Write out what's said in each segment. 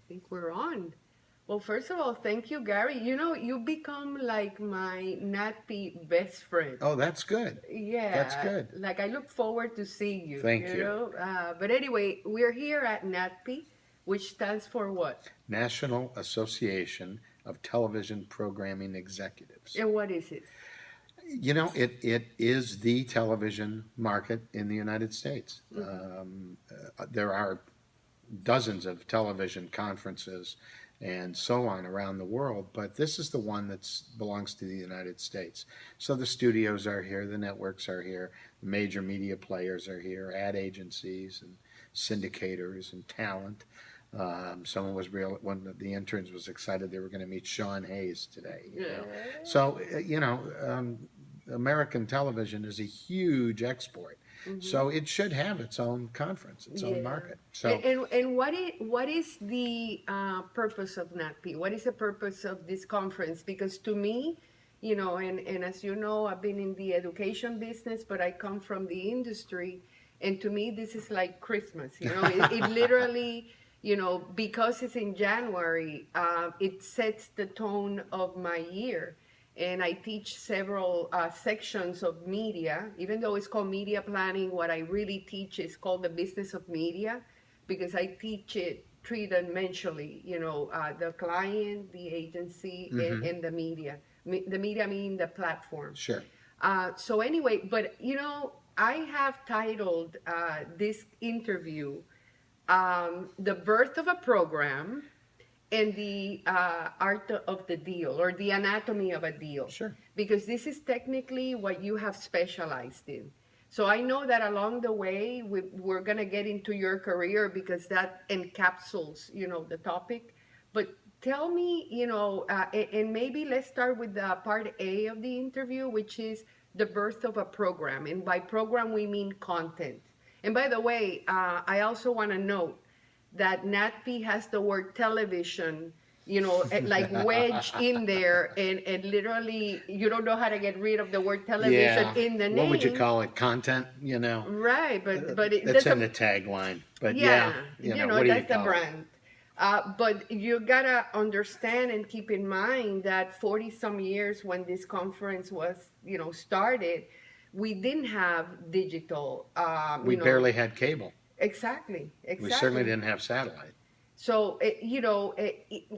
think we're on. Well, first of all, thank you, Gary. You know, you become like my NATPE best friend. Oh, that's good. That's Yeah, good. like I look forward to seeing you, Thank you. But anyway, we're here at NATPE, which stands for what? National Association of Television Programming Executives. And what is it? It is the television market in the United States. Hmm. There are dozens of television conferences and so on around the world, but this is the one that belongs to the United States. So the studios are here, the networks are here, the major media players are here, ad agencies and syndicators and talent. Someone was real. One of the interns was excited they were going to meet Sean Hayes today. Yeah. So American television is a huge export. Hmm. So it should have its own conference, its own Yeah. market. And, So and, and what is the purpose of NATPE? What is the purpose of this conference? Because to me, and as you know, I've been in the education business, but I come from the industry. And to me, this is like Christmas. It literally, because it's in January, it sets the tone of my year. And I teach several sections of media. Even though it's called media planning, what I really teach is called the business of media, because I teach it three-dimensionally, the client, the agency, mhm, and the media. The media meaning the platform. sure. So anyway, but I have titled this interview, "The Birth of a Program and the art of the deal, or the anatomy of a deal," Sure. because this is technically what you have specialized in. So I know that along the way we're going to get into your career, because that encapsulates the topic. But tell me, and maybe let's start with the part A of the interview, which is the birth of a program. And by program we mean content. And by the way, I also want to note that NatP has the word television, like wedged in there, and literally you don't know how to get rid of the word television Yeah. in the What would you name. call it? Content, you know? Right, but it It's in doesn't. the tagline. But yeah, Yeah, what do you that's the call it? brand. But you gotta understand and keep in mind that 40 some years when this conference was, started, we didn't have digital. We barely had cable. Exactly, We certainly exactly. didn't have satellite. So,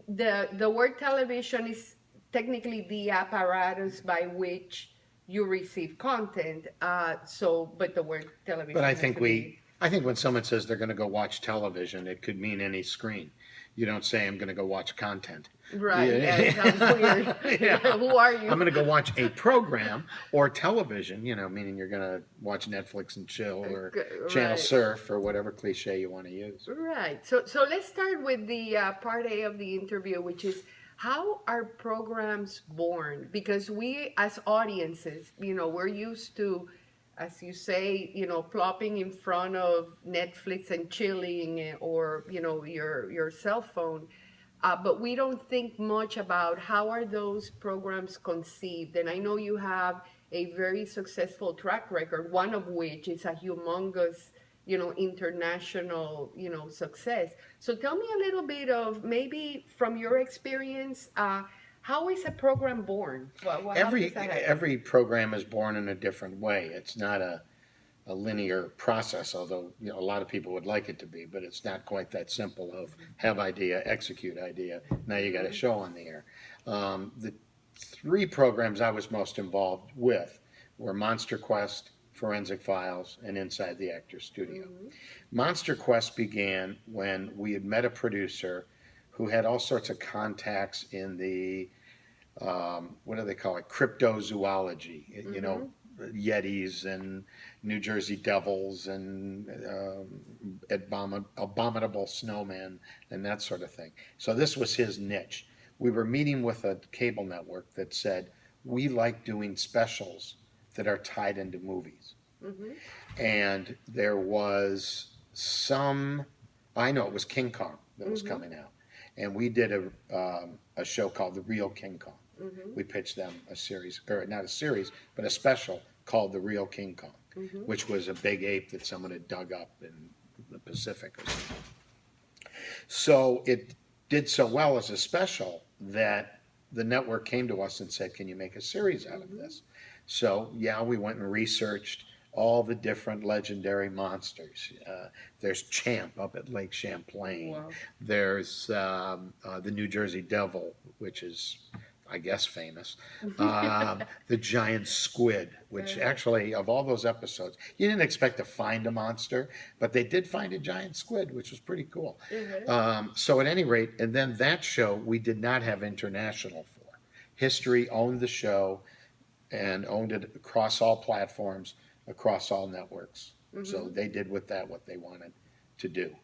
the word television is technically the apparatus by which you receive content. But the word But television has to be. I think when someone says they're going to go watch television, it could mean any screen. You don't say I'm going to go watch content. Right, yeah, it sounds weird. Yeah. Yeah. Who are I'm you? going to go watch a program or television, meaning you're going to watch Netflix and chill or channel Right, surf or whatever cliche you want to use. right. So let's start with the part A of the interview, which is, how are programs born? Because we, as audiences, we're used to, as you say, plopping in front of Netflix and chilling, or your cell phone. But we don't think much about how are those programs conceived. And I know you have a very successful track record, one of which is a humongous, international, success. So tell me a little bit of, maybe from your experience, how is a program born? How does that happen? Every program is born in a different way. It's not a linear process, although a lot of people would like it to be, but it's not quite that simple of have idea, execute idea. Now you got a show on the air. The three programs I was most involved with were Monster Quest, Forensic Files, and Inside the Actor's Studio. Mm-hmm. Monster Quest began when we had met a producer who had all sorts of contacts in the what do they call it? Cryptozoology. Mm-hmm. Yetis and New Jersey Devils and abominable snowmen and that sort of thing. So this was his niche. We were meeting with a cable network that said, we like doing specials that are tied into movies. Mm-hmm. And there was some, I know it was King Kong that was Mm-hmm. coming out. And we did a show called The Real King Kong. Mm-hmm. We pitched them a series, or not a series, but a special called The Real King Kong, Mm-hmm. which was a big ape that someone had dug up in the Pacific or something. So did so well as a special that the network came to us and said, "Can you make a series out of this?" So yeah, we went and researched all the different legendary monsters. There's Champ up at Lake Champlain. Wow. There's the New Jersey Devil, which is, I guess, famous. The giant squid, which actually, of all those episodes, you didn't expect to find a monster, but they did find a giant squid, which was pretty cool. So at any rate, and then that show we did not have international for. History owned the show and owned it across all platforms, across all networks. So they did with that what they wanted to do.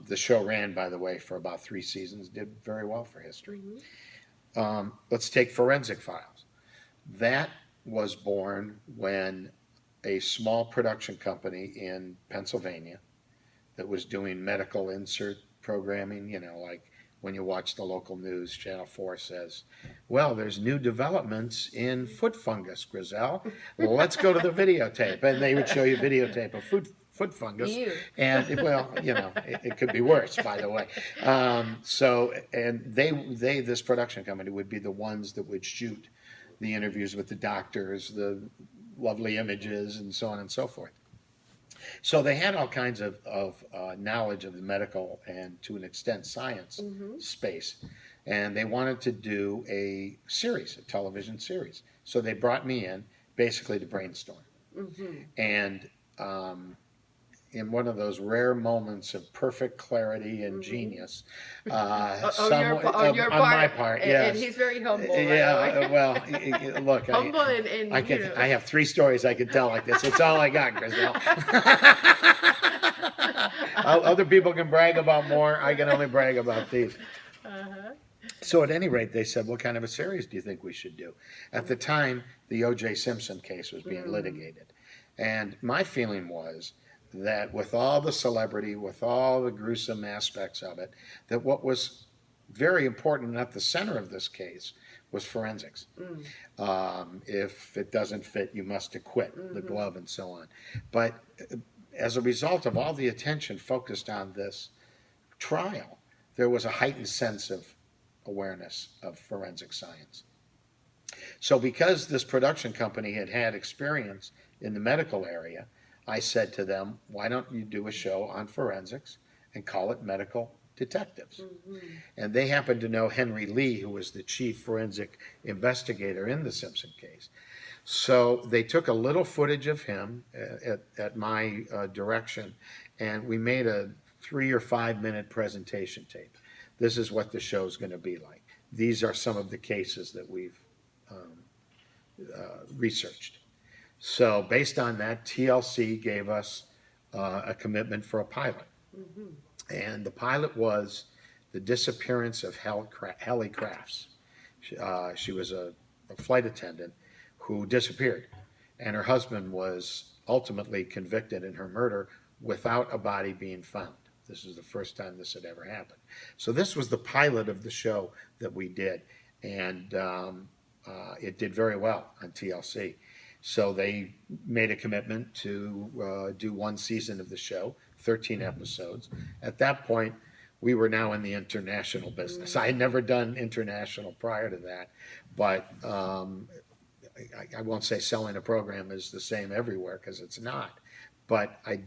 The show ran, by the way, for about 3 seasons, did very well for history. Let's take Forensic Files. That was born when a small production company in Pennsylvania that was doing medical insert programming, you know, like when you watch the local news, Channel 4 says, "Well, there's new developments in foot fungus, Griselle. Let's go to the videotape." And they would show you videotape of foot fungus. Ew. And, well, you know, it could be worse, by the way. And this production company would be the ones that would shoot the interviews with the doctors, the lovely images, and so on and so forth. So they had all kinds of knowledge of the medical and, to an extent, science space. And they wanted to do a series, a television series. So they brought me in basically to brainstorm. And in one of those rare moments of perfect clarity and genius, on my part, yes. And he's very humble. Yeah, well, look, humble and I have 3 stories I could tell like this. It's all I got, Griselle. Other people can brag about more. I can only brag about these. So at any rate, they said, "What kind of a series do you think we should do?" At the time, the OJ Simpson case was being litigated. And my feeling was that with all the celebrity, with all the gruesome aspects of it, that what was very important and at the center of this case was forensics. If it doesn't fit, you must acquit, the glove and so on. But as a result of all the attention focused on this trial, there was a heightened sense of awareness of forensic science. So because this production company had had experience in the medical area, I said to them, "Why don't you do a show on forensics and call it Medical Detectives?" And they happened to know Henry Lee, who was the chief forensic investigator in the Simpson case. So they took a little footage of him at my direction, and we made a 3 or 5 minute presentation tape. This is what the show's going to be like. These are some of the cases that we've researched. So based on that, TLC gave us a commitment for a pilot. And the pilot was the disappearance of Helly Crafts. She was a flight attendant who disappeared. And her husband was ultimately convicted in her murder without a body being found. This was the first time this had ever happened. So this was the pilot of the show that we did. And it did very well on TLC. So they made a commitment to do 1 season of the show, 13 episodes. At that point, we were now in the international business. I had never done international prior to that, but I won't say selling a program is the same everywhere, because it's not. But I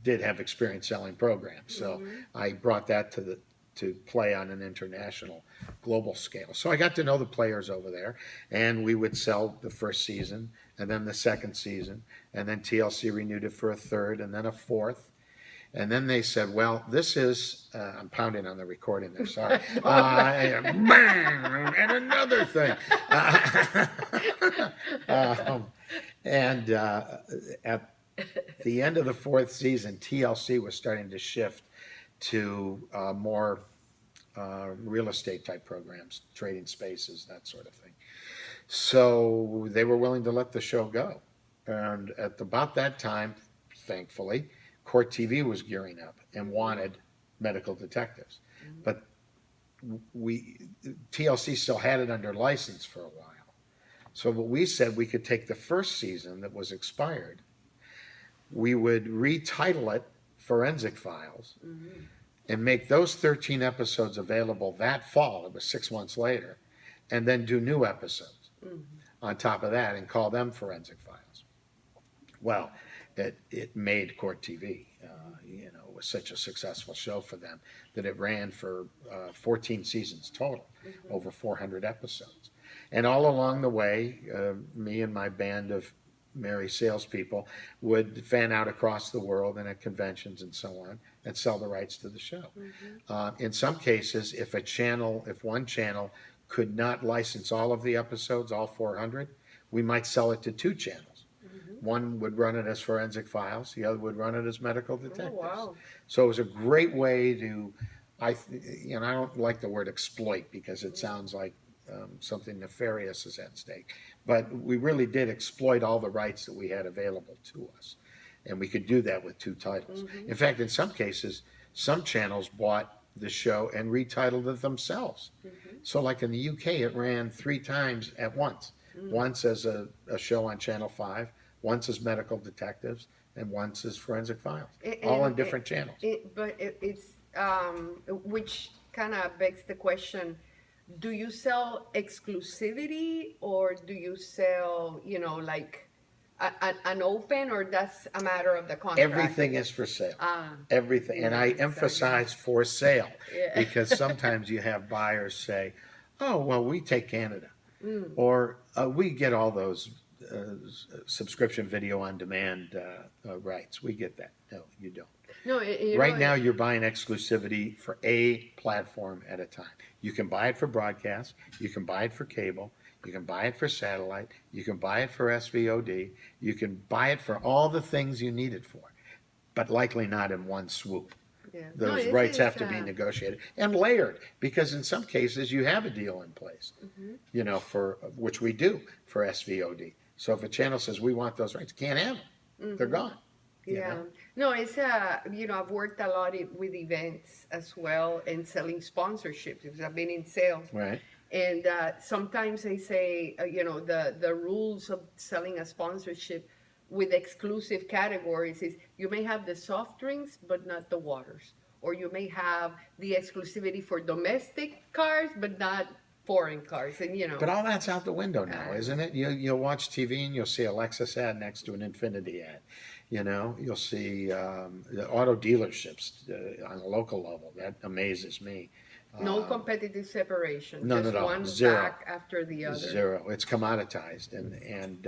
did have experience selling programs, so I brought that to play on an international global scale. So I got to know the players over there, and we would sell the first season and then the second season, and then TLC renewed it for a third and then a fourth. And then they said, "Well, this is," I'm pounding on the recording there, sorry. Bang, and another thing. And at the end of the 4th season, TLC was starting to shift to more real estate type programs, trading spaces, that sort of thing. So they were willing to let the show go. And at about that time, thankfully, Court TV was gearing up and wanted Medical Detectives. But TLC still had it under license for a while. So what we said, we could take the first season that was expired, we would retitle it Forensic Files, and make those 13 episodes available that fall. It was 6 months later, and then do new episodes on top of that and call them Forensic Files. Well, it made Court TV. It was such a successful show for them that it ran for 14 seasons total, over 400 episodes. And all along the way, me and my band of merry salespeople would fan out across the world and at conventions and so on and sell the rights to the show. In some cases, if one channel could not license all of the episodes, all 400, we might sell it to two channels. One would run it as Forensic Files, the other would run it as Medical Detectives. Oh, wow. So it was a great way to, I don't like the word exploit because it sounds like something nefarious is at stake. But we really did exploit all the rights that we had available to us. And we could do that with two titles. In fact, in some cases, some channels bought the show and retitled it themselves. So like in the UK, it ran 3 times at once. Once as a show on Channel 5, once as Medical Detectives, and once as Forensic Files, all on different channels. Which kind of begs the question, do you sell exclusivity or do you sell, like an open, or that's a matter of the contract? Everything is for sale. Everything. And I emphasize for sale because sometimes you have buyers say, oh, well, we take Canada. Or we get all those subscription video on demand rights. We get that. No, you don't. No, right now you're buying exclusivity for a platform at a time. You can buy it for broadcast, you can buy it for cable, you can buy it for satellite, you can buy it for SVOD, you can buy it for all the things you need it for, but likely not in one swoop. Those rights have to be negotiated and layered, because in some cases you have a deal in place, for which we do for SVOD. So if a channel says we want those rights, can't have them. They're gone. No, it's I've worked a lot with events as well and selling sponsorships because I've been in sales. Right. And sometimes they say, the rules of selling a sponsorship with exclusive categories is you may have the soft drinks but not the waters, or you may have the exclusivity for domestic cars but not foreign cars, and But all that's out the window now, isn't it? You'll watch TV and you'll see a Lexus ad next to an Infiniti ad. You'll see the auto dealerships on a local level. That amazes me. No competitive separation. No, just one zero. back after the other. Zero. It's commoditized, and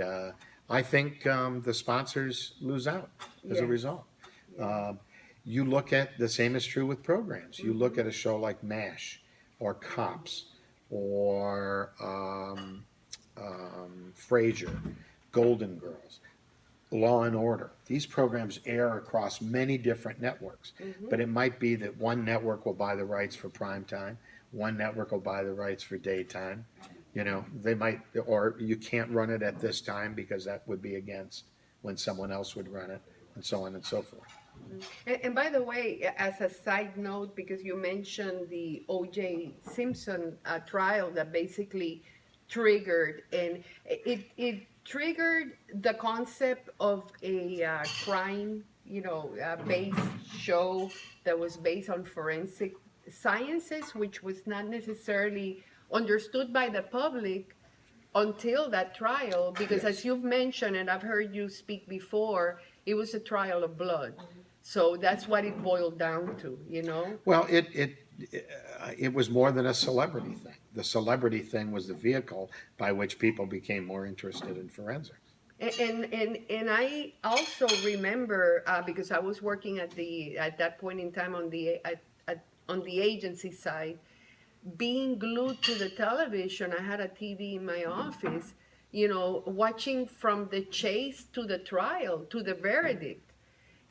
I think the sponsors lose out as a result. You look at, the same is true with programs. You look at a show like MASH or Cops or Frasier, Golden Girls, Law and Order. These programs air across many different networks, but it might be that one network will buy the rights for prime time, one network will buy the rights for daytime. They might, or you can't run it at this time because that would be against when someone else would run it, and so on and so forth. And by the way, as a side note, because you mentioned the OJ Simpson trial that basically triggered, and it triggered the concept of a crime, based show that was based on forensic sciences, which was not necessarily understood by the public until that trial, because as you've mentioned, and I've heard you speak before, it was a trial of blood. So that's what it boiled down to, Well, it was more than a celebrity thing. The celebrity thing was the vehicle by which people became more interested in forensics. And I also remember because I was working at that point in time on the agency side, being glued to the television. I had a TV in my office, watching from the chase to the trial to the verdict.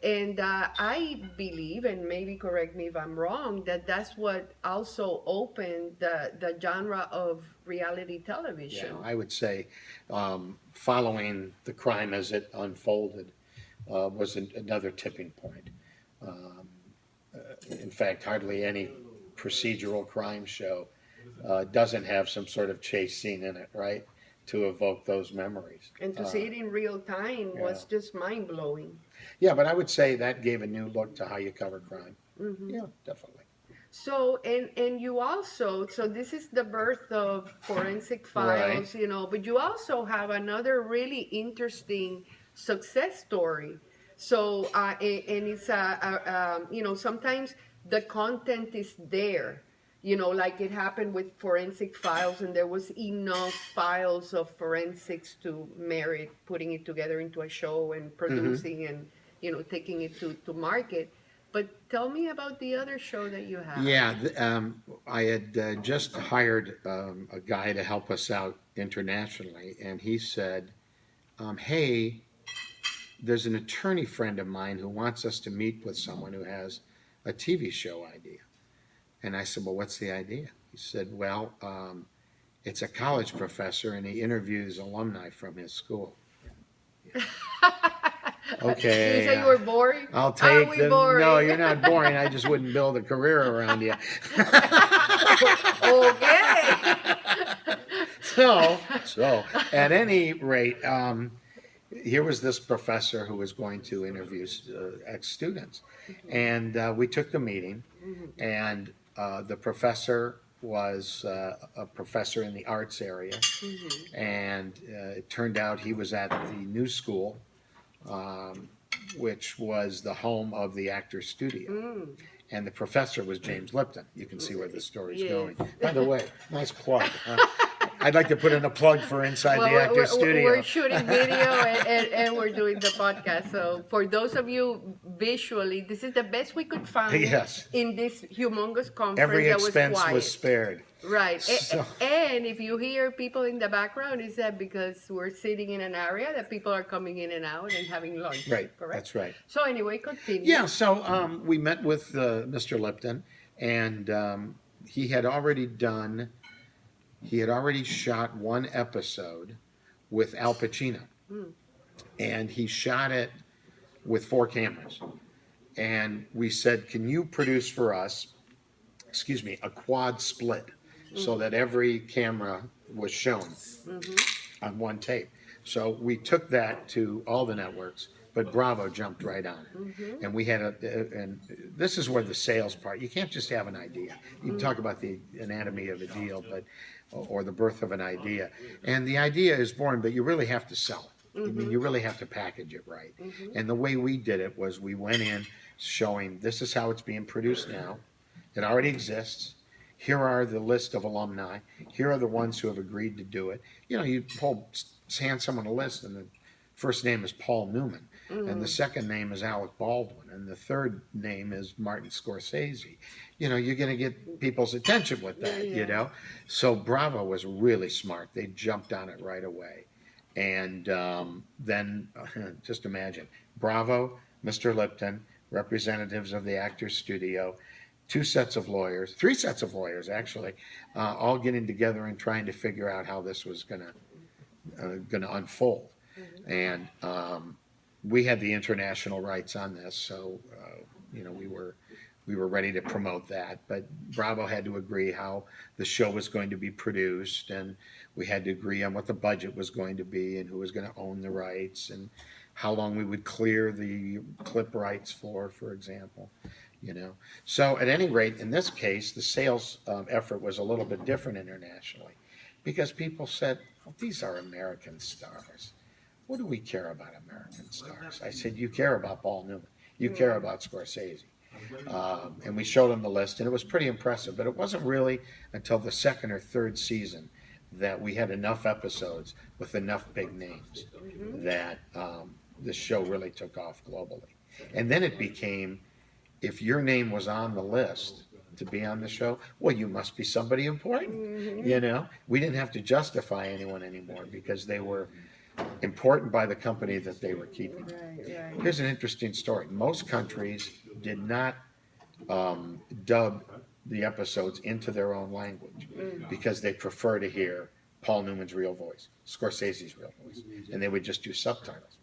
And I believe, and maybe correct me if I'm wrong, that's what also opened the genre of reality television. Yeah, I would say following the crime as it unfolded was another tipping point. In fact, hardly any procedural crime show doesn't have some sort of chase scene in it, right? To evoke those memories. And to see it in real time was just mind-blowing. Yeah, but I would say that gave a new look to how you cover crime. Yeah, definitely. So and you also, so this is the birth of Forensic Right. Files, you know, but you also have another really interesting success story. So and it's you know, sometimes the content is there, you know, like it happened with Forensic Files, and there was enough files of forensics to merit putting it together into a show and Hmm. producing and, you know, taking it to market. But tell me about the other show that you have. Yeah, I had just hired a guy to help us out internationally, and he said, "Hey, there's an attorney friend of mine who wants us to meet with someone who has a TV show idea." And I said, "Well, what's the idea?" He said, "Well, it's a college professor, and he interviews alumni from his school." Did you Okay, say you were boring? I'll Are take we the. No, boring? you're not boring. I just wouldn't build a career around you. Okay. So at any rate, here was this professor who was going to interview ex students, and we took the meeting, and the professor was a professor in the arts area, and it turned out he was at the new school, um, which was the home of the Actors Studio. Mm. And the professor was James Lipton. You can see where the story's Yes. going. By the way, nice plug. I'd like to put in a plug for Inside Well, the Actors we're Studio. shooting video and we're doing the podcast. So for those of you visually, this is the best we could find Yes, in this humongous conference every that was expense was quiet. spared. Right. So, And if you hear people in the background, is that because we're sitting in an area that people are coming in and out and having lunch, right, correct? that's right. So anyway, continue. Yeah, so we met with Mr. Lipton, and he had already done, he had already shot one episode with Al Pacino, Mm. and he shot it with 4 cameras. And we said, "Can you produce for us, excuse me, a quad split so that every camera was shown on one tape?" So we took that to all the networks, but Bravo jumped right on it. And we had and this is where the sales part, you can't just have an idea. You can talk about the anatomy of a deal, but, or the birth of an idea. And the idea is born, but you really have to sell it. I mean, you really have to package it right. And the way we did it was we went in showing this is how it's being produced now. It already exists. Here are the list of alumni. Here are the ones who have agreed to do it. You know, you hand someone a list, and the first name is Paul Newman, and the second name is Alec Baldwin, and the third name is Martin Scorsese. You know, you're going to get people's attention with that, you know. So Bravo was really smart. They jumped on it right away. And then just imagine Bravo, Mr. Lipton, representatives of the Actors Studio, 2 sets of lawyers, 3 sets of lawyers actually, all getting together and trying to figure out how this was gonna unfold. And we had the international rights on this, so you know we were ready to promote that. But Bravo had to agree how the show was going to be produced, and we had to agree on what the budget was going to be, and who was going to own the rights, and how long we would clear the clip rights for example. You know, so at any rate, in this case, the sales effort was a little bit different internationally, because people said, "Oh, these are American stars. What do we care about American stars?" I said, "You care about Paul Newman. You care about Scorsese." And we showed them the list, and it was pretty impressive. But it wasn't really until the second or third season that we had enough episodes with enough big names that the show really took off globally. And then it became, if your name was on the list to be on the show, well, you must be somebody important. You know, we didn't have to justify anyone anymore because they were important by the company that they were keeping. Right, right. Here's an interesting story. Most countries did not dub the episodes into their own language because they prefer to hear Paul Newman's real voice, Scorsese's real voice, and they would just do subtitles.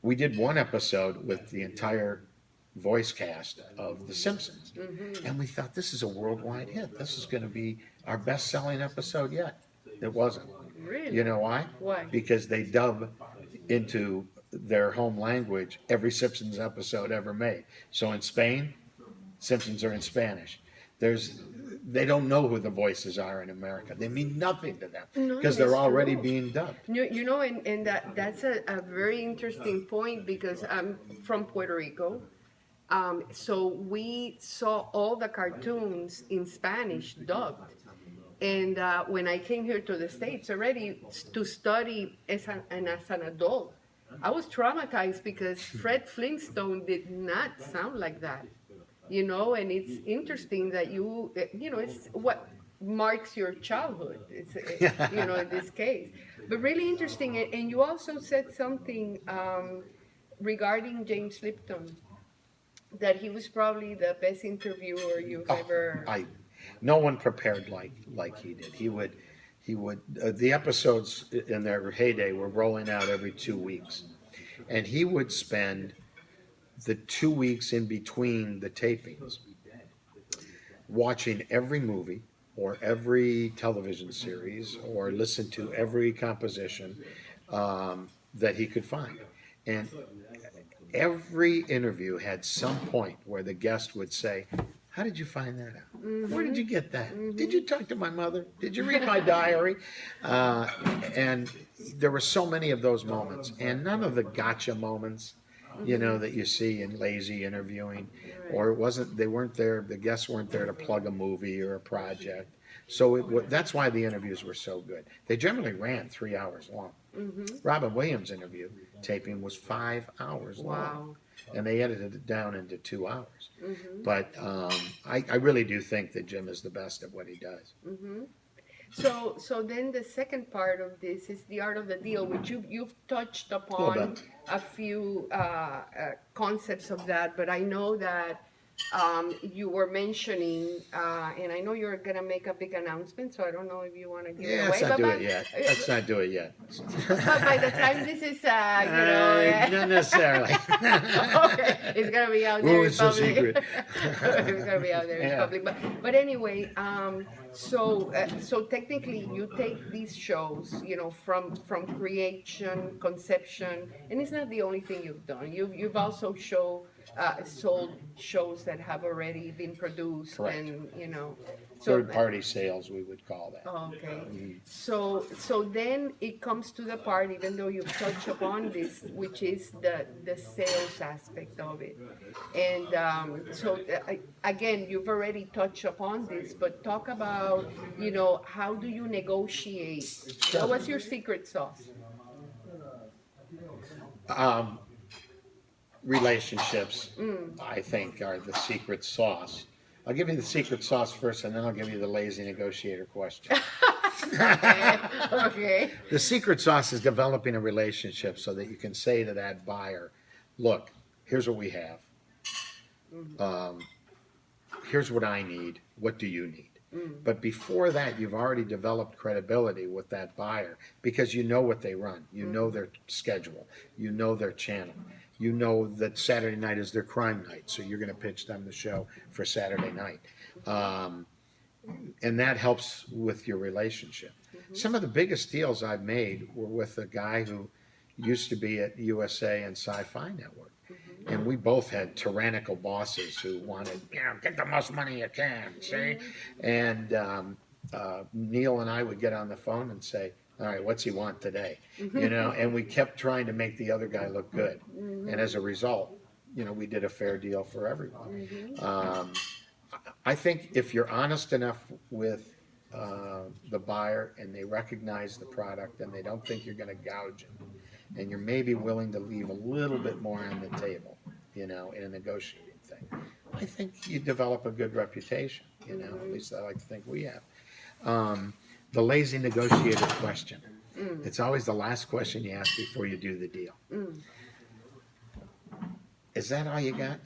We did one episode with the entire voice cast of The Simpsons, and we thought this is a worldwide hit. This is going to be our best-selling episode yet. It wasn't. Really? You know why? Why? Because they dub into their home language every Simpsons episode ever made. So in Spain, Simpsons are in Spanish. They don't know who the voices are in America. They mean nothing to them No, because they're it's already true. being dubbed. And that's a very interesting point because I'm from Puerto Rico. So we saw all the cartoons in Spanish dubbed. And when I came here to the States already to study as an adult, I was traumatized because Fred Flintstone did not sound like that. And it's interesting that it's what marks your childhood. In this case. But really interesting. And you also said something regarding James Lipton, that he was probably the best interviewer you've Oh, ever. no one prepared like he did. He would the episodes in their heyday were rolling out every 2 weeks, and he would spend the 2 weeks in between the tapings watching every movie or every television series or listen to every composition that he could find. And every interview had some point where the guest would say, "How did you find that out? Where did you get that? Did you talk to my mother? Did you read my diary?" And there were so many of those moments, and none of the gotcha moments, that you see in lazy interviewing, or they weren't there. The guests weren't there to plug a movie or a project. So that's why the interviews were so good. They generally ran 3 hours long. Robin Williams' interview taping was 5 hours long, Wow. and they edited it down into 2 hours. But I really do think that Jim is the best at what he does. So then the second part of this is the art of the deal, which you've touched A little upon bit. a few concepts of that, but I know that you were mentioning, and I know you're gonna make a big announcement, so I don't know if you want to give it Yeah, away. let's not do it yet. Let's not do it yet. But by the time this is, Not necessarily. okay, it's gonna be out there Ooh, in it's so public. secret. It's gonna be out there in Yeah. public. But anyway, so technically, you take these shows, from creation, conception, and it's not the only thing you've done. You've also sold shows that have already been produced, Correct. and so. Third-party sales, we would call that. Oh, okay. So then it comes to the part, even though you've touched upon this, which is the sales aspect of it. And again, you've already touched upon this, but talk about, how do you negotiate? What's your secret sauce? Relationships, I think, are the secret sauce. I'll give you the secret sauce first, and then I'll give you the lazy negotiator question. Okay. Okay. The secret sauce is developing a relationship so that you can say to that buyer, "Look, here's what we have. Here's what I need. What do you need?" But before that, you've already developed credibility with that buyer because you know what they run. You know their schedule. You know their channel. You know that Saturday night is their crime night, so you're going to pitch them the show for Saturday night. And that helps with your relationship. Some of the biggest deals I've made were with a guy who used to be at USA and Sci-Fi Network. And we both had tyrannical bosses who wanted, get the most money you can, see? And Neil and I would get on the phone and say, "All right, what's he want today?" And we kept trying to make the other guy look good. And as a result, we did a fair deal for everyone. I think if you're honest enough with the buyer and they recognize the product and they don't think you're going to gouge them, and you're maybe willing to leave a little bit more on the table, in a negotiating thing, I think you develop a good reputation. At least I like to think we have. The lazy negotiator question. It's always the last question you ask before you do the deal. Is that all you got?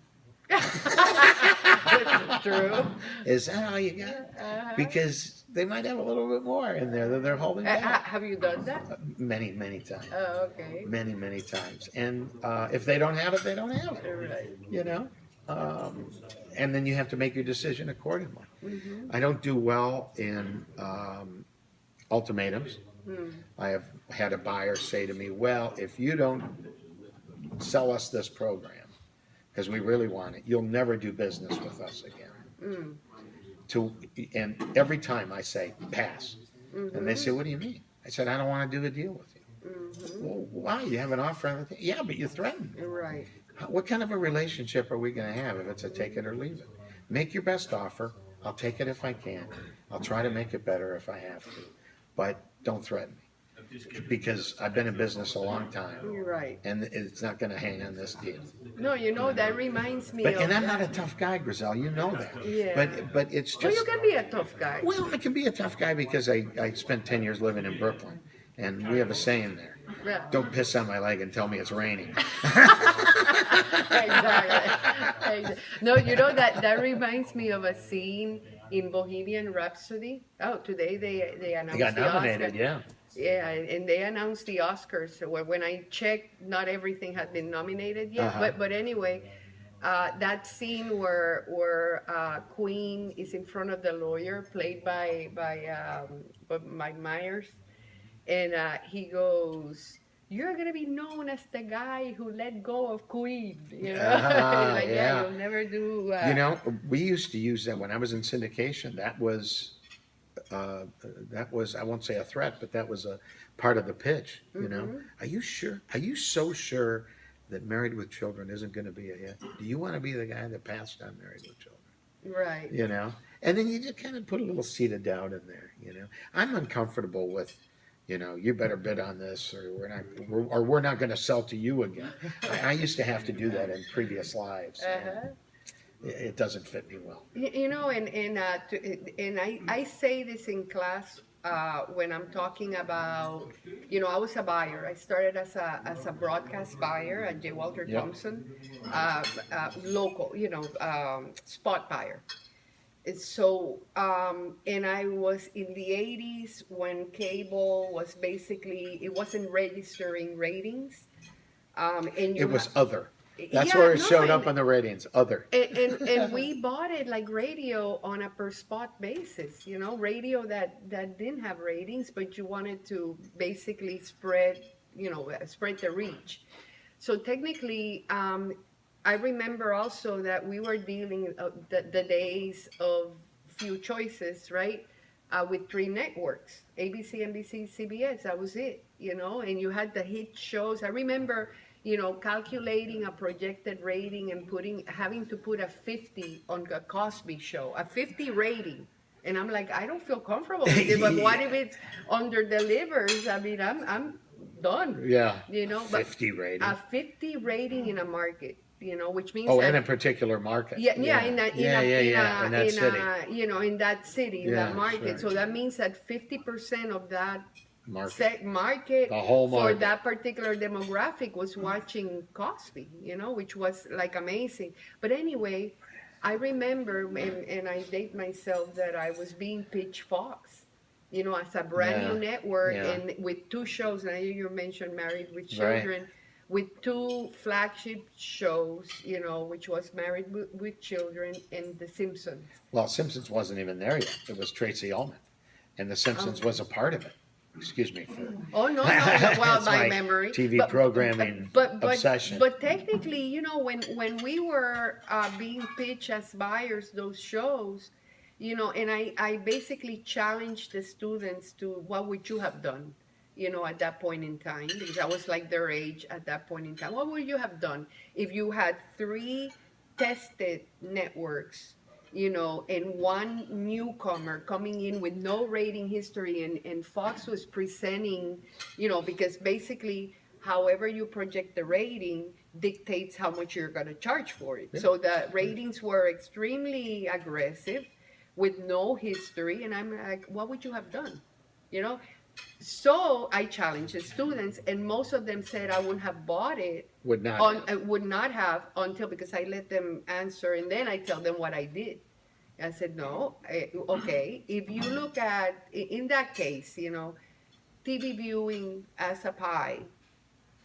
That's true. Is that all you got? Because they might have a little bit more in there that they're holding back. Have you done that? Many, many times. Oh, okay. Many, many times. And if they don't have it, they don't have Right. it. And then you have to make your decision accordingly. I don't do well in ultimatums. I have had a buyer say to me, "Well, if you don't sell us this program because we really want it. You'll never do business with us again. Mm. And every time I say, pass. Mm-hmm. And they say, what do you mean? I said, I don't want to do a deal with you. Mm-hmm. Well, why? You have an offer on the table? Yeah, but you threatened me. Right. What kind of a relationship are we going to have if it's a take it or leave it? Make your best offer. I'll take it if I can. I'll try to make it better if I have to. But don't threaten me. Because I've been in business a long time. You're right. And it's not going to hang on this deal. No, that reminds me And I'm that. not a tough guy, Griselle. You know that. Yeah. But it's just... Well, you can be a tough guy. Well, I can be a tough guy because I spent 10 years living in Brooklyn. And we have a saying there. Yeah. Don't piss on my leg and tell me it's raining. Exactly. No, that reminds me of a scene in Bohemian Rhapsody. Oh, today they announced They got the nominated, Oscar. yeah. Yeah, and they announced the Oscars. So when I checked, not everything had been nominated yet. Uh-huh. But anyway, that scene where Queen is in front of the lawyer, played by Mike Myers, and he goes, "You're gonna be known as the guy who let go of Queen." Like, yeah. you'll never do. We used to use that when I was in syndication. That was I won't say a threat, but that was a part of the pitch. Are you sure? Are you so sure that Married with Children isn't going to be a hit? Do you want to be the guy that passed on Married with Children? Right. And then you just kind of put a little seed of doubt in there. I'm uncomfortable with. You better bid on this, or we're not going to sell to you again. I used to have to do that in previous lives. Uh-huh. It doesn't fit me well. And I say this in class when I'm talking about, I was a buyer. I started as a broadcast buyer at J. Walter Yep. Thompson, local, Spotfire. So, and I was in the 80s when cable was basically, it wasn't registering ratings. It was other. That's where it showed up on the ratings, other. And we bought it like radio on a per spot basis, radio that didn't have ratings, but you wanted to basically spread the reach. So technically, I remember also that we were dealing the days of few choices, right? With 3 networks, ABC, NBC, CBS, that was it, and you had the hit shows. I remember, calculating a projected rating and having to put a 50 on a Cosby show, a 50 rating. And I'm like, I don't feel comfortable with it, but what if it's under delivers? I mean, I'm done. Yeah. But 50 rating. a 50 rating in a market. Which means in a particular market. in that city. In that city, in that market. Sure. So that means that 50% of that market, the whole market, for that particular demographic was watching Cosby, which was like amazing. But anyway, I remember, and I date myself, that I was being pitched Fox, as a brand new network, and with 2 shows. Now you mentioned Married with Children. Right. With 2 flagship shows, which was Married with Children and The Simpsons. Well, Simpsons wasn't even there yet. It was Tracy Ullman, and The Simpsons was a part of it. Excuse me for. Oh no! Well, my memory. TV programming obsession. But technically, when we were being pitched as buyers, those shows, and I basically challenged the students to, what would you have done? At that point in time, because I was like their age at that point in time. What would you have done if you had 3 tested networks, and 1 newcomer coming in with no rating history, and Fox was presenting, because basically, however you project the rating dictates how much you're going to charge for it. Yeah. So the ratings were extremely aggressive with no history, and I'm like, what would you have done? So I challenged the students, and most of them said I wouldn't have bought it. Would not have until, because I let them answer, and then I tell them what I did. I said, no, okay. If you look at, in that case, TV viewing as a pie,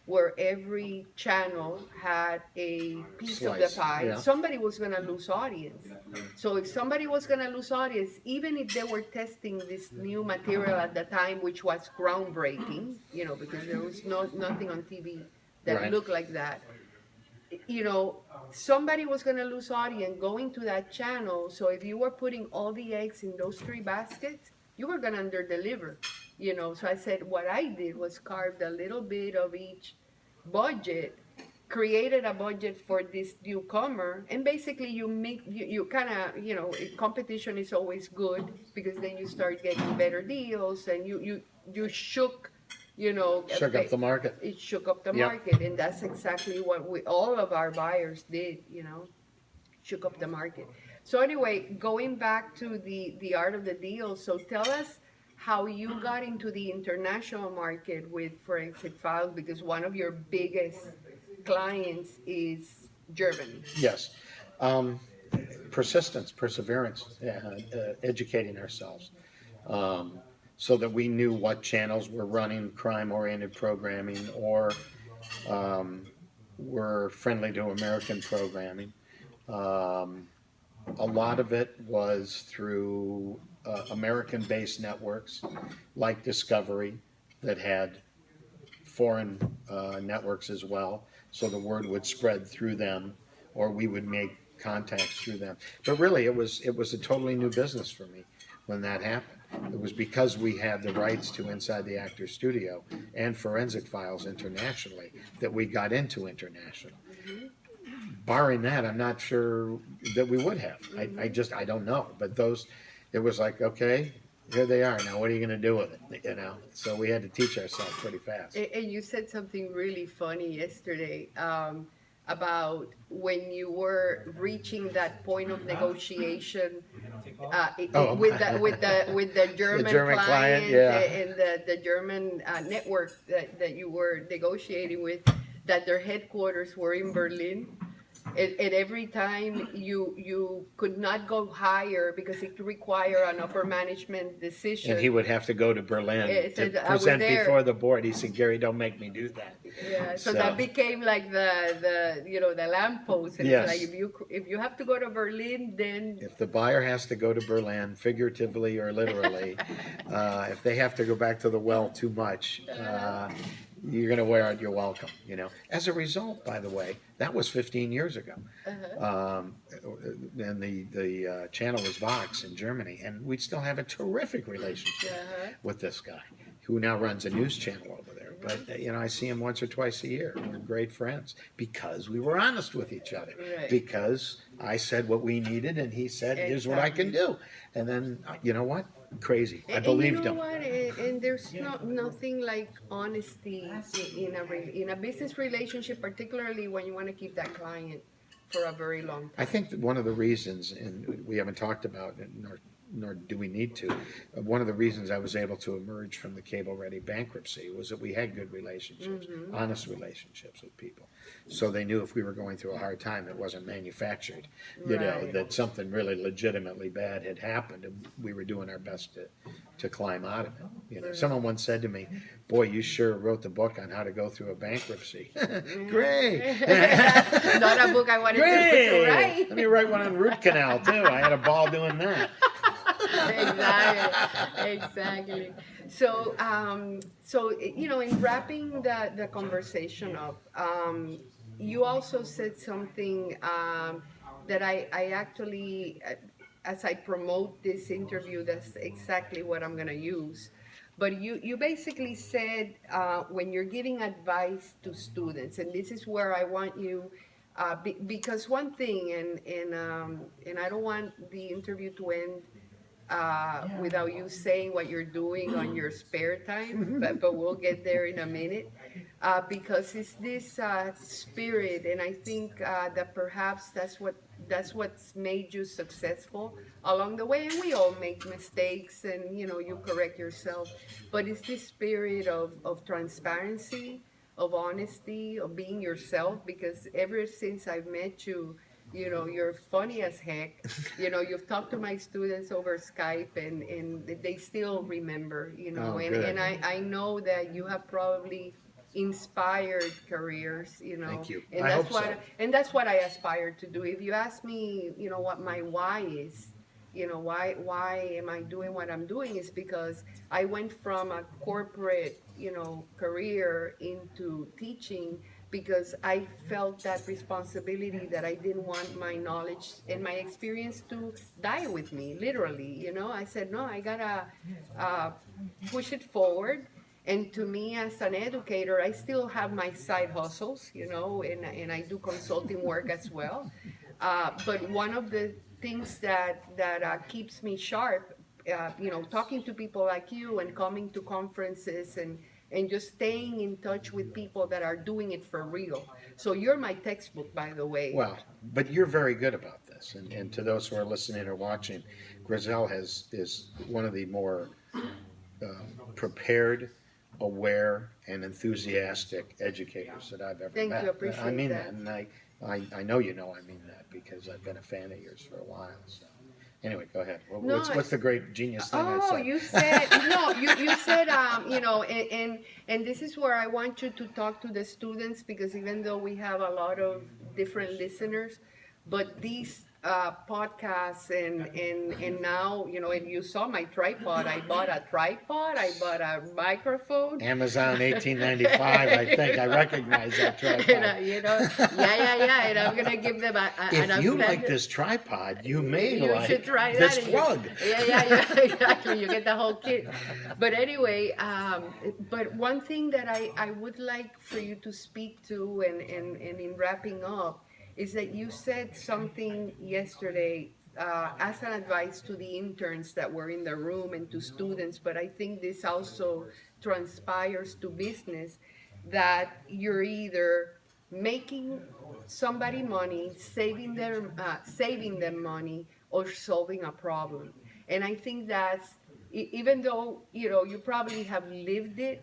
where every channel had a piece of the pie, somebody was going to lose audience. So if somebody was going to lose audience, even if they were testing this new material at the time, which was groundbreaking, because there was nothing on TV that looked like that. you know, somebody was going to lose audience going to that channel. So if you were putting all the eggs in those three baskets, you were going to underdeliver, you know. So I said what I did was carved a little bit of each budget, created a budget for this newcomer, and basically you make you kind of, you know, competition is always good because then you start getting better deals, and you shook, you know, Shook up the market. it shook up the Yep. market, and that's exactly what we all of our buyers did, you know, shook up the market. So anyway, going back to the art of the deal, so tell us how you got into the international market with forensic files, because one of your biggest clients is Germany. Yes. Um, Persistence, perseverance, educating ourselves, um, so that we knew what channels were running crime-oriented programming or were friendly to American programming. Um, a lot of it was through American-based networks like Discovery that had foreign networks as well, so the word would spread through them, or we would make contacts through them. But really, it was a totally new business for me when that happened. It was because we had the rights to Inside the Actor Studio and Forensic Files internationally that we got into international. Barring that, I'm not sure that we would have. I don't know. But those, it was like, okay, here they are. Now, what are you going to do with it? You know, so we had to teach ourselves pretty fast. And you said something really funny yesterday, about when you were reaching that point of negotiation, Oh, with the German, German client, yeah. and the German network that you were negotiating with, that their headquarters were in Berlin. And every time you could not go higher because it required an upper management decision. And he would have to go to Berlin It to said, present there." before the board. He said, "Gary, don't make me do that." Yeah, so So- that became like the you know, the lamppost. And Yes. it's like if you have to go to Berlin, then If the buyer has to go to Berlin, figuratively or literally, if they have to go back to the well too much, you're going to wear out your welcome. You know. As a result, by the way, that was 15 years ago, and the channel was Vox in Germany, and we still have a terrific relationship with this guy, who now runs a news channel over there. But you know, I see him once or twice a year. We're great friends because we were honest with each other. Right. Because I said what we needed, and he said, "Here's what I can do." And then, you know what? Crazy. I believed and you him. know what? And there's nothing like honesty in a business relationship, particularly when you want to keep that client for a very long time. I think that one of the reasons, and we haven't talked about it, nor do we need to, one of the reasons I was able to emerge from the Cable Ready bankruptcy was that we had good relationships, honest relationships with people. So they knew if we were going through a hard time, it wasn't manufactured, you know, Right. that something really legitimately bad had happened, and we were doing our best to climb out of it. You know, someone once said to me, "Boy, you sure wrote the book on how to go through a bankruptcy." Great. Not a book I wanted to Great. write. Let me write one on root canal too. I had a ball doing that. Exactly. So, you know, in wrapping the conversation up, you also said something that I actually, as I promote this interview, that's exactly what I'm going to use. But you basically said, when you're giving advice to students, and this is where I want you, because one thing, and I don't want the interview to end without you saying what you're doing on your spare time, but we'll get there in a minute. Because it's this spirit, and I think that perhaps that's what's made you successful along the way. And we all make mistakes, and you know, you correct yourself. But it's this spirit of transparency, of honesty, of being yourself. Because ever since I've met you, you know, you're funny as heck. You know, you've talked to my students over Skype, and they still remember, you know. Oh, and good. and I know that you have probably inspired careers, you know. Thank you. And I that's hope what so. and that's what I aspire to do. If you ask me, you know, what my why is, you know, why am I doing what I'm doing, is because I went from a corporate, you know, career into teaching because I felt that responsibility that I didn't want my knowledge and my experience to die with me, literally. I said, no, I gotta uh, push it forward. And to me, as an educator, I still have my side hustles, and I do consulting work as well. But one of the things that keeps me sharp, talking to people like you and coming to conferences and just staying in touch with people that are doing it for real. So you're my textbook, by the way. Well, but you're very good about this, and to those who are listening or watching, Grizel is one of the more prepared, aware, and enthusiastic educators that I've ever Thank met. you, appreciate I mean that. that, and I know I mean that because I've been a fan of yours for a while. So, anyway, go ahead. No, What's the great genius thing I oh, said? you said no. You said and this is where I want you to talk to the students, because even though we have a lot of different listeners, but these podcasts and now and you saw my tripod. I bought a tripod. I bought a microphone. Amazon 1895. I think I recognize that tripod. Yeah. And I'm gonna give them If you like this tripod, you may you like should try this that. plug. Yeah, exactly. You get the whole kit. But anyway, but one thing that I would like for you to speak to, and in wrapping up, is that you said something yesterday as an advice to the interns that were in the room and to students, but I think this also transpires to business, that you're either making somebody money, saving them money, or solving a problem. And I think that's, even though you probably have lived it,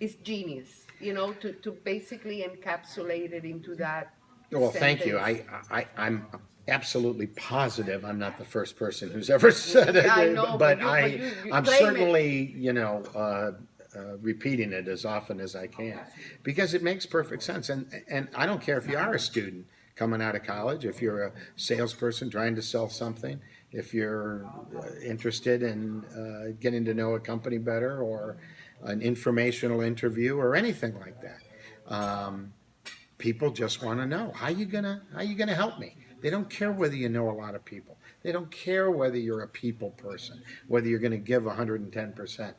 it's genius. To basically encapsulate it into that Well, thank you. sentence. I'm absolutely positive I'm not the first person who's ever said it, I know, but you I'm claim it. certainly, repeating it as often as I can because it makes perfect sense. And I don't care if you are a student coming out of college, if you're a salesperson trying to sell something, if you're interested in getting to know a company better, or an informational interview or anything like that. People just want to know how you gonna help me. They don't care whether you know a lot of people. They don't care whether you're a people person, whether you're going to give 110%.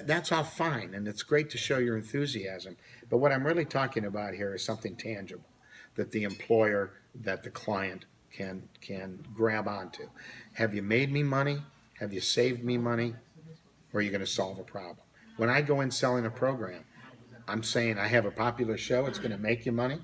That's all fine, and it's great to show your enthusiasm. But what I'm really talking about here is something tangible that the employer, that the client can grab onto. Have you made me money? Have you saved me money? Or are you going to solve a problem? When I go in selling a program, I'm saying I have a popular show. It's going to make you money,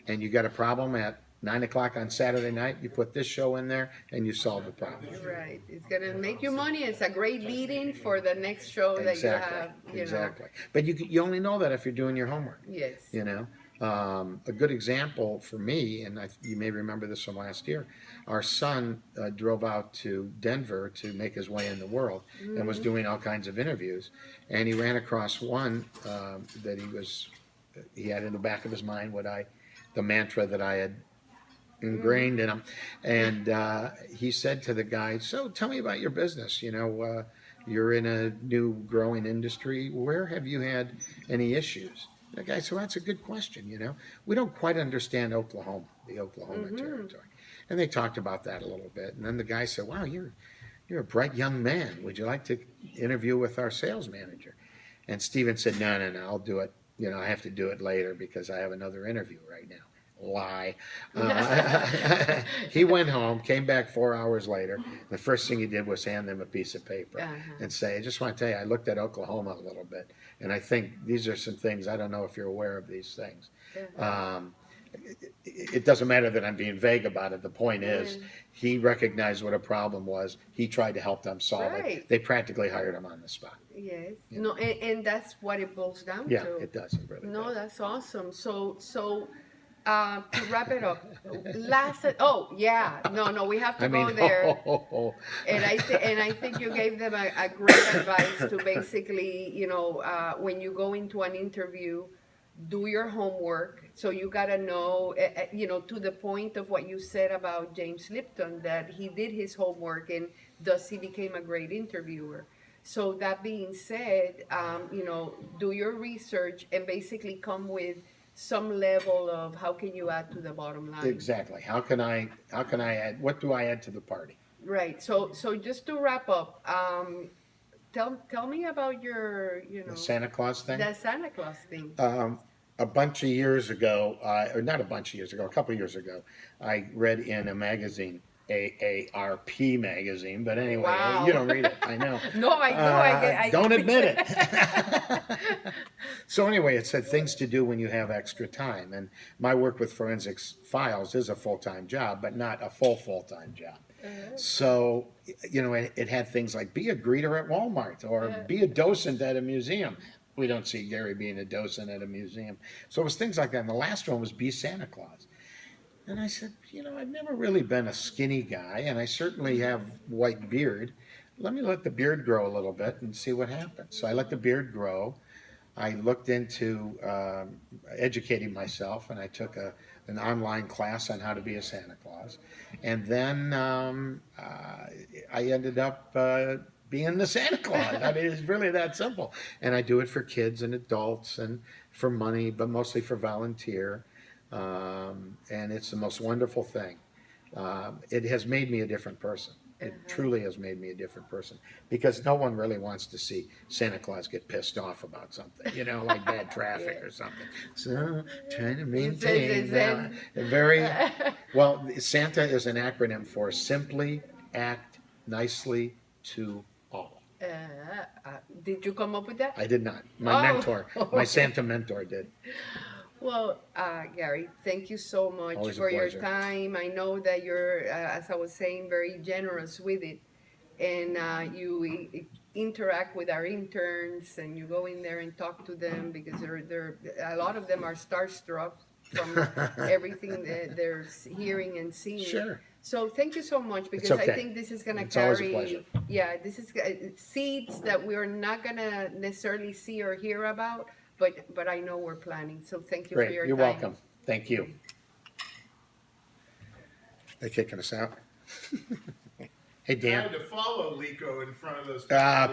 and you got a problem at 9 o'clock on Saturday night. You put this show in there, and you solve the problem. Right. It's gonna make you money. It's a great lead-in for the next show that you have. Exactly. But you only know that if you're doing your homework. Yes. A good example for me, and you may remember this from last year. Our son drove out to Denver to make his way in the world, and was doing all kinds of interviews, and he ran across one that he had in the back of his mind the mantra that I had ingrained in him, and he said to the guy, "So tell me about your business. You're in a new growing industry. Where have you had any issues?" The guy said, "Well, that's a good question. We don't quite understand the Oklahoma territory." And they talked about that a little bit, and then the guy said, "Wow, you're a bright young man. Would you like to interview with our sales manager?" And Steven said, "No, I'll do it. I have to do it later because I have another interview right now." Lie. He went home, came back 4 hours later. The first thing he did was hand them a piece of paper and say, "I just want to tell you, I looked at Oklahoma a little bit, and I think these are some things. I don't know if you're aware of these things." It doesn't matter that I'm being vague about it. The point is, he recognized what a problem was. He tried to help them solve it. They practically hired him on the spot. Yes. No, and that's what it boils down Yeah, to. it does. It really No, does. that's awesome. So to wrap it up, no, we have to go there. And I think you gave them a great advice to basically, when you go into an interview, do your homework. So you gotta know, to the point of what you said about James Lipton, that he did his homework, and thus he became a great interviewer. So that being said, do your research and basically come with some level of how can you add to the bottom line. Exactly. How can I add, what do I add to the party? Right. So just to wrap up, tell me about The Santa Claus thing? the Santa Claus thing. Um, a bunch of years ago, or not a bunch of years ago, a couple of years ago, I read in a magazine, AARP magazine, but anyway, you Wow. don't read it, I know. No, I do. Don't admit it. So anyway, it said things to do when you have extra time, and my work with forensics files is a full-time job, but not a full-time job. So, it had things like be a greeter at Walmart or be a docent at a museum. We don't see Gary being a docent at a museum. So it was things like that. And the last one was be Santa Claus. And I said, I've never really been a skinny guy, and I certainly have white beard. Let the beard grow a little bit and see what happens. So I let the beard grow. I looked into educating myself, and I took an online class on how to be a Santa Claus. And then I ended up being the Santa Claus. I mean, it's really that simple. And I do it for kids and adults and for money, but mostly for volunteer. And it's the most wonderful thing. It has made me a different person. It truly has made me a different person because no one really wants to see Santa Claus get pissed off about something, like bad traffic or something. So, trying to maintain that. Very well. Santa is an acronym for Simply Act Nicely to All. Did you come up with that? I did not. My Okay. Santa mentor did. Well, Gary, thank you so much Always a for your pleasure. time. I know that you're, as I was saying, very generous with it, and interact with our interns, and you go in there and talk to them because they're a lot of them are starstruck from everything that they're hearing and seeing. Sure. So thank you so much because okay. I think this is gonna It's always a carry, pleasure. yeah, this is seeds that we're not gonna necessarily see or hear about, but I know we're planning. So thank you for Great. your You're time. welcome. Thank you. They kicking us out? Hey, I Dan. had to follow Lico in front of those.